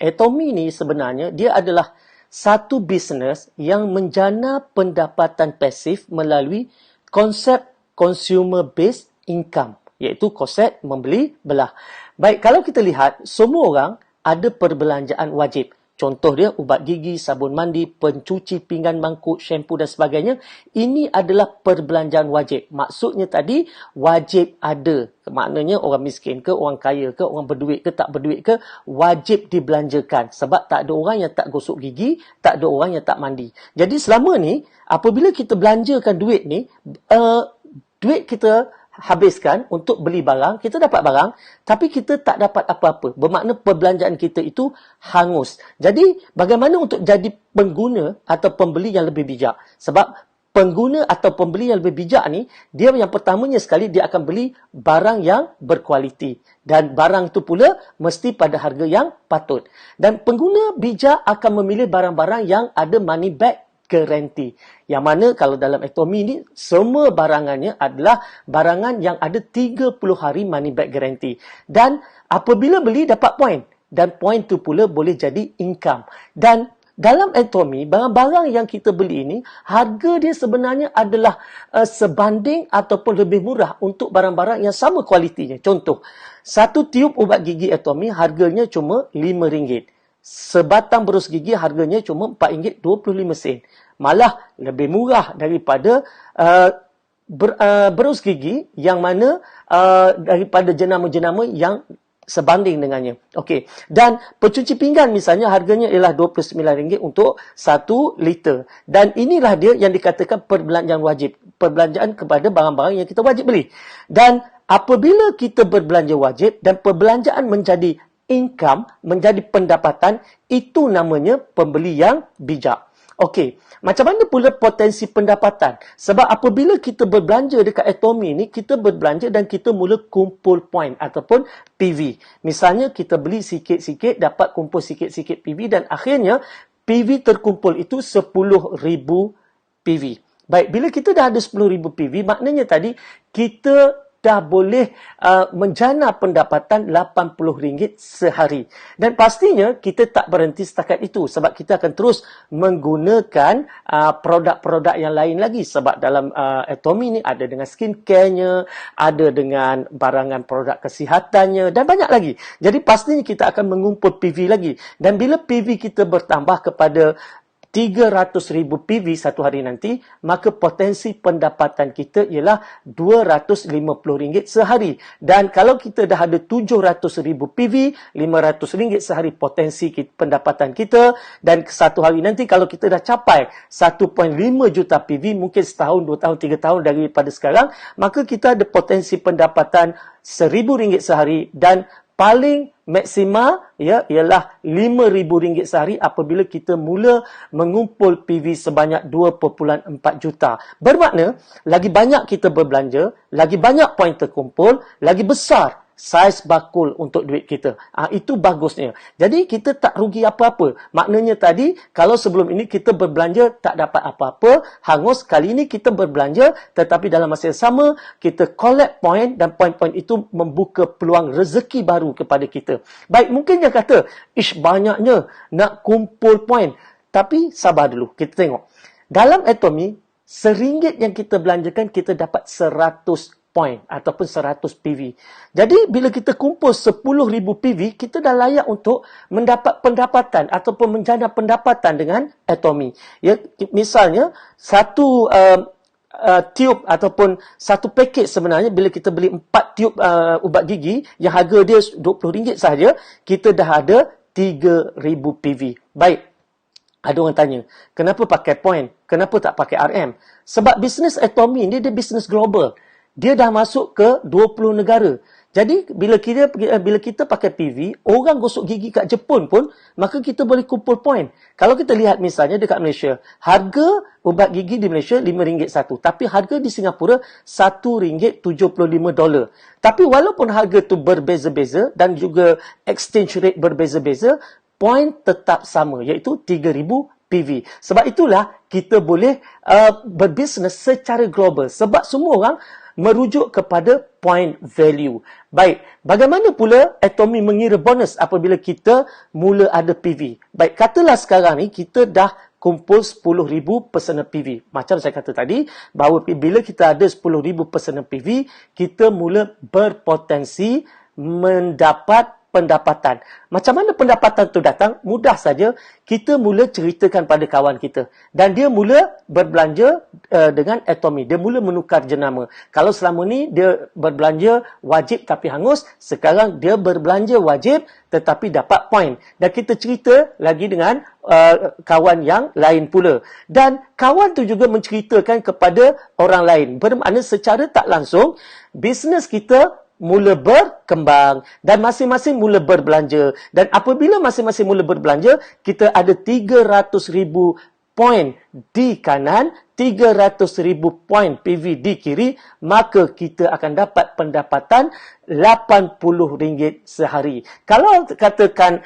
Atomy ni sebenarnya dia adalah satu bisnes yang menjana pendapatan pasif melalui konsep consumer-based income, iaitu konsep membeli belah. Baik, kalau kita lihat, semua orang ada perbelanjaan wajib. Contoh dia, ubat gigi, sabun mandi, pencuci pinggan mangkuk, shampoo dan sebagainya. Ini adalah perbelanjaan wajib. Maksudnya tadi, wajib ada. Maknanya orang miskin ke, orang kaya ke, orang berduit ke, tak berduit ke, wajib dibelanjakan. Sebab tak ada orang yang tak gosok gigi, tak ada orang yang tak mandi. Jadi selama ni, apabila kita belanjakan duit ni, duit kita habiskan untuk beli barang, kita dapat barang, tapi kita tak dapat apa-apa. Bermakna perbelanjaan kita itu hangus. Jadi, bagaimana untuk jadi pengguna atau pembeli yang lebih bijak? Sebab pengguna atau pembeli yang lebih bijak ni, dia yang pertamanya sekali, dia akan beli barang yang berkualiti. Dan barang itu pula mesti pada harga yang patut. Dan pengguna bijak akan memilih barang-barang yang ada money back guarantee. Yang mana kalau dalam Atomy ni, semua barangannya adalah barangan yang ada 30 hari money back guarantee. Dan apabila beli, dapat point. Dan point tu pula boleh jadi income. Dan dalam Atomy, barang-barang yang kita beli ini, harga dia sebenarnya adalah sebanding ataupun lebih murah untuk barang-barang yang sama kualitinya. Contoh, satu tiub ubat gigi Atomy harganya cuma RM5. Sebatang berus gigi harganya cuma RM4.25. Malah lebih murah daripada berus gigi yang mana daripada jenama-jenama yang sebanding dengannya. Okey. Dan pencuci pinggan misalnya harganya ialah RM29 untuk 1 liter. Dan inilah dia yang dikatakan perbelanjaan wajib. Perbelanjaan kepada barang-barang yang kita wajib beli. Dan apabila kita berbelanja wajib dan perbelanjaan menjadi income, menjadi pendapatan, itu namanya pembeli yang bijak. Okey, macam mana pula potensi pendapatan? Sebab apabila kita berbelanja dekat Atomy ni, kita berbelanja dan kita mula kumpul point ataupun PV. Misalnya kita beli sikit-sikit, dapat kumpul sikit-sikit PV dan akhirnya PV terkumpul itu 10,000 PV. Baik, bila kita dah ada 10,000 PV, maknanya tadi kita dah boleh menjana pendapatan RM80 sehari. Dan pastinya kita tak berhenti setakat itu sebab kita akan terus menggunakan produk-produk yang lain lagi. Sebab dalam Atomy ni ada dengan skincare-nya, ada dengan barangan produk kesihatannya dan banyak lagi. Jadi pastinya kita akan mengumpul PV lagi. Dan bila PV kita bertambah kepada 300,000 PV satu hari nanti, maka potensi pendapatan kita ialah RM250 sehari. Dan kalau kita dah ada 700,000 PV, RM500 sehari potensi pendapatan kita. Dan satu hari nanti kalau kita dah capai 1.5 juta PV, mungkin setahun, 2 tahun, 3 tahun daripada sekarang, maka kita ada potensi pendapatan RM1,000 sehari dan paling maksima ialah RM5,000 sehari apabila kita mula mengumpul PV sebanyak 2.4 juta. Bermakna, lagi banyak kita berbelanja, lagi banyak poin terkumpul, lagi besar saiz bakul untuk duit kita. Itu bagusnya. Jadi, kita tak rugi apa-apa. Maknanya tadi, kalau sebelum ini kita berbelanja tak dapat apa-apa, hangus. Kali ini kita berbelanja, tetapi dalam masa yang sama, kita collect point dan poin-poin itu membuka peluang rezeki baru kepada kita. Baik, mungkin dia kata, banyaknya nak kumpul poin. Tapi, sabar dulu. Kita tengok. Dalam Atomy, RM1 yang kita belanjakan, kita dapat 100 point ataupun 100 PV. Jadi, bila kita kumpul 10,000 PV, kita dah layak untuk mendapat pendapatan ataupun menjana pendapatan dengan Atomy. Ya, misalnya, satu tiub ataupun satu paket sebenarnya, bila kita beli 4 tiub ubat gigi, yang harga dia RM20 sahaja, kita dah ada 3,000 PV. Baik. Ada orang tanya, kenapa pakai point? Kenapa tak pakai RM? Sebab bisnes Atomy ni dia bisnes global. Dia dah masuk ke 20 negara. Jadi, bila kita pakai PV, orang gosok gigi kat Jepun pun, maka kita boleh kumpul point. Kalau kita lihat misalnya dekat Malaysia, harga ubat gigi di Malaysia RM5 satu. Tapi harga di Singapura $1.75. Tapi walaupun harga tu berbeza-beza dan juga exchange rate berbeza-beza, point tetap sama, iaitu 3,000 PV. Sebab itulah kita boleh berbisnes secara global. Sebab semua orang merujuk kepada point value. Baik, bagaimana pula Atomy mengira bonus apabila kita mula ada PV? Baik, katalah sekarang ni kita dah kumpul 10,000 personal PV. Macam saya kata tadi, bahawa bila kita ada 10,000 personal PV, kita mula berpotensi mendapat pendapatan. Macam mana pendapatan tu datang? Mudah saja, kita mula ceritakan pada kawan kita. Dan dia mula berbelanja dengan Atomy. Dia mula menukar jenama. Kalau selama ni dia berbelanja wajib tapi hangus, sekarang dia berbelanja wajib tetapi dapat point. Dan kita cerita lagi dengan kawan yang lain pula. Dan kawan tu juga menceritakan kepada orang lain. Bermakna secara tak langsung, bisnes kita mula berkembang dan masing-masing mula berbelanja. Dan apabila masing-masing mula berbelanja, kita ada 300,000 poin di kanan, 300,000 poin PV di kiri, maka kita akan dapat pendapatan RM80 sehari. Kalau katakan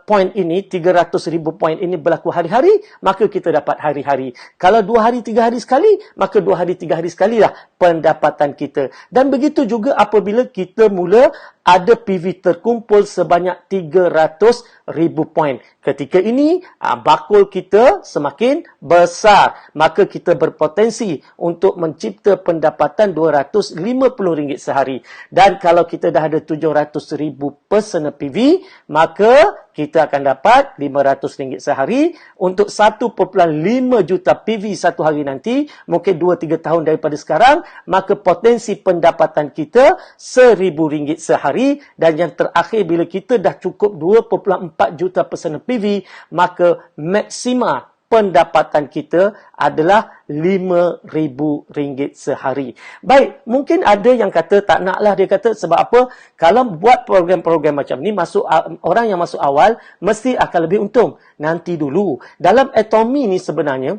poin ini, 300,000 poin ini berlaku hari-hari, maka kita dapat hari-hari. Kalau 2 hari, 3 hari sekali, maka 2 hari, 3 hari sekalilah pendapatan kita. Dan begitu juga apabila kita mula ada PV terkumpul sebanyak 300,000 poin. Ketika ini, bakul kita semakin besar. Maka kita berpotensi untuk mencipta pendapatan RM250 sehari. Dan kalau kita dah ada 700,000 personal PV, maka kita akan dapat RM500 sehari. Untuk 1.5 juta PV satu hari nanti, mungkin 2-3 tahun daripada sekarang, maka potensi pendapatan kita RM1,000 sehari. Dan yang terakhir, bila kita dah cukup 2.4 juta personal PV, maka maksima pendapatan kita adalah RM5,000 sehari. Baik, mungkin ada yang kata tak naklah, dia kata sebab apa? Kalau buat program-program macam ni, orang yang masuk awal mesti akan lebih untung. Nanti dulu. Dalam Atomy ni sebenarnya,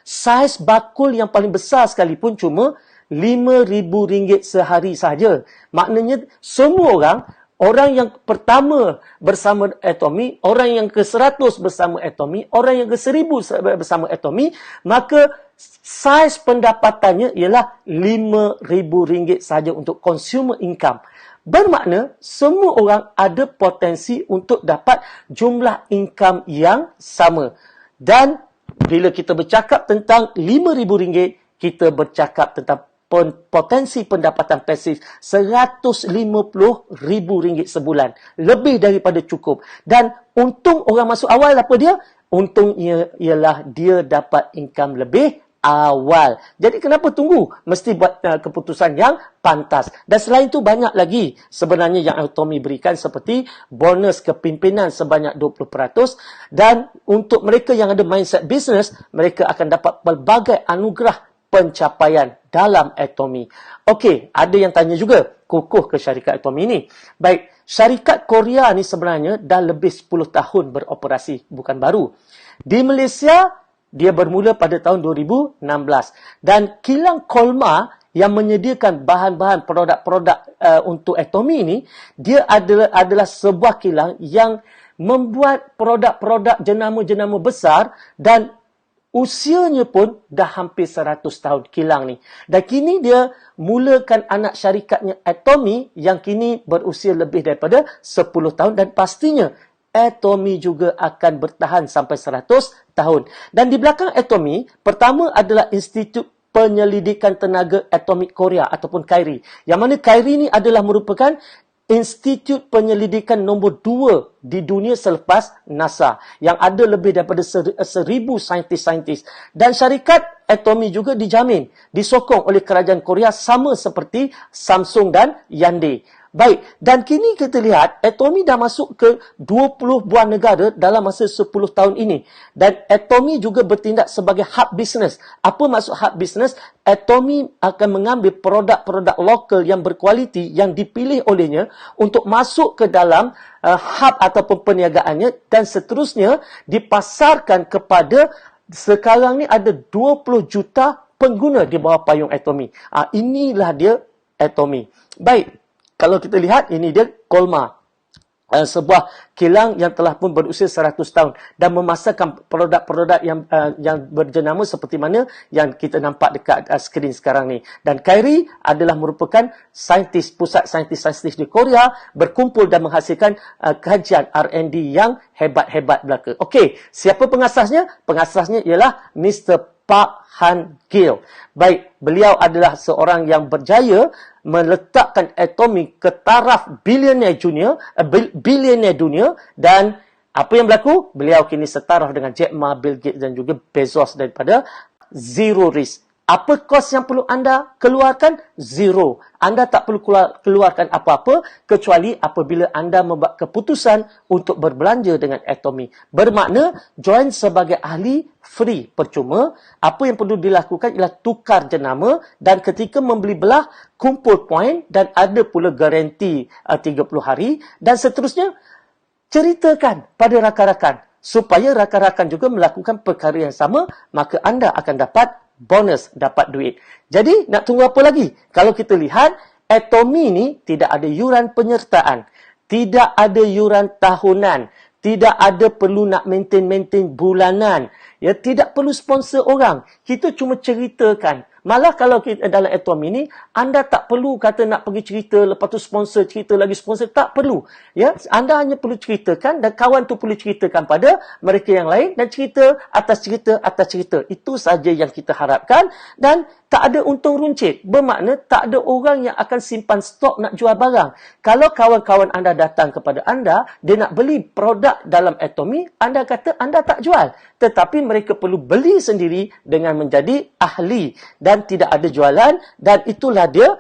saiz bakul yang paling besar sekalipun cuma RM5,000 sehari saja. Maknanya semua orang yang pertama bersama Atomy, orang yang ke-100 bersama Atomy, orang yang ke-1,000 bersama Atomy, maka saiz pendapatannya ialah RM5,000 saja untuk consumer income. Bermakna semua orang ada potensi untuk dapat jumlah income yang sama. Dan bila kita bercakap tentang RM5,000, kita bercakap tentang potensi pendapatan pasif RM150,000 sebulan. Lebih daripada cukup. Dan untung orang masuk awal apa dia? Untungnya ialah dia dapat income lebih awal. Jadi kenapa tunggu? Mesti buat keputusan yang pantas. Dan selain itu banyak lagi sebenarnya yang Atomy berikan, seperti bonus kepimpinan sebanyak 20%. Dan untuk mereka yang ada mindset business, mereka akan dapat pelbagai anugerah pencapaian dalam Atomy. Okey, ada yang tanya juga, kukuh ke syarikat Atomy ni. Baik, syarikat Korea ni sebenarnya dah lebih 10 tahun beroperasi, bukan baru. Di Malaysia, dia bermula pada tahun 2016. Dan kilang Kolmar yang menyediakan bahan-bahan produk-produk untuk Atomy ni, dia adalah sebuah kilang yang membuat produk-produk jenama-jenama besar dan usianya pun dah hampir 100 tahun kilang ni. Dan kini dia mulakan anak syarikatnya Atomy yang kini berusia lebih daripada 10 tahun. Dan pastinya Atomy juga akan bertahan sampai 100 tahun. Dan di belakang Atomy, pertama adalah Institut Penyelidikan Tenaga Atomik Korea ataupun KAIRI. Yang mana KAIRI ni adalah merupakan institut penyelidikan nombor 2 di dunia selepas NASA, yang ada lebih daripada 1,000 saintis-saintis. Dan syarikat Atomy juga dijamin, disokong oleh kerajaan Korea sama seperti Samsung dan Hyundai. Baik, dan kini kita lihat Atomy dah masuk ke 20 buah negara dalam masa 10 tahun ini. Dan Atomy juga bertindak sebagai hub business. Apa maksud hub business? Atomy akan mengambil produk-produk lokal yang berkualiti yang dipilih olehnya untuk masuk ke dalam hub ataupun perniagaannya, dan seterusnya dipasarkan kepada, sekarang ni ada 20 juta pengguna di bawah payung Atomy. Inilah dia Atomy. Baik. Kalau kita lihat, ini dia Kolmar. sebuah kilang yang telah pun berusia 100 tahun dan memasarkan produk-produk yang berjenama seperti mana yang kita nampak dekat skrin sekarang ni. Dan Kyrie adalah merupakan pusat saintis di Korea, berkumpul dan menghasilkan kajian R&D yang hebat-hebat belaka. Okey, siapa pengasasnya? Pengasasnya ialah Mr. Park Han-gil. Baik, beliau adalah seorang yang berjaya meletakkan atomi ke taraf bilioner dunia, dan apa yang berlaku? Beliau kini setaraf dengan Jack Ma, Bill Gates dan juga Bezos daripada zero risk. Apa kos yang perlu anda keluarkan? Zero. Anda tak perlu keluarkan apa-apa kecuali apabila anda membuat keputusan untuk berbelanja dengan Atomy. Bermakna, join sebagai ahli free, percuma. Apa yang perlu dilakukan ialah tukar jenama dan ketika membeli belah, kumpul poin dan ada pula garanti 30 hari dan seterusnya. Ceritakan pada rakan-rakan supaya rakan-rakan juga melakukan perkara yang sama, maka anda akan dapat bonus, dapat duit. Jadi, nak tunggu apa lagi? Kalau kita lihat, Atomy ni tidak ada yuran penyertaan, tidak ada yuran tahunan, tidak ada perlu nak maintain bulanan, ya, tidak perlu sponsor orang. Kita cuma ceritakan. Malah kalau kita dalam Atomy ni, anda tak perlu kata nak pergi cerita, lepas tu sponsor, cerita lagi sponsor, tak perlu. Ya, anda hanya perlu ceritakan dan kawan tu perlu ceritakan pada mereka yang lain dan cerita atas cerita. Itu saja yang kita harapkan dan tak ada untung runcit. Bermakna tak ada orang yang akan simpan stok nak jual barang. Kalau kawan-kawan anda datang kepada anda, dia nak beli produk dalam Atomy, anda kata anda tak jual. Tetapi mereka perlu beli sendiri dengan menjadi ahli dan tidak ada jualan, dan itulah dia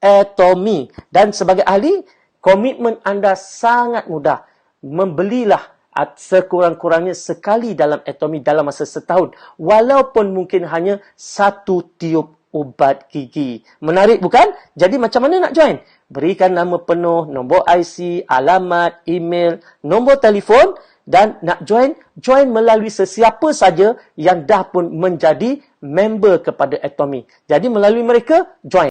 Atomy. Dan sebagai ahli, komitmen anda sangat mudah. Membelilah sekurang-kurangnya sekali dalam Atomy dalam masa setahun. Walaupun mungkin hanya 1 tiub ubat gigi. Menarik bukan? Jadi macam mana nak join? Berikan nama penuh, nombor IC, alamat, email, nombor telefon, dan nak join melalui sesiapa saja yang dah pun menjadi member kepada Atomy. Jadi melalui mereka, join.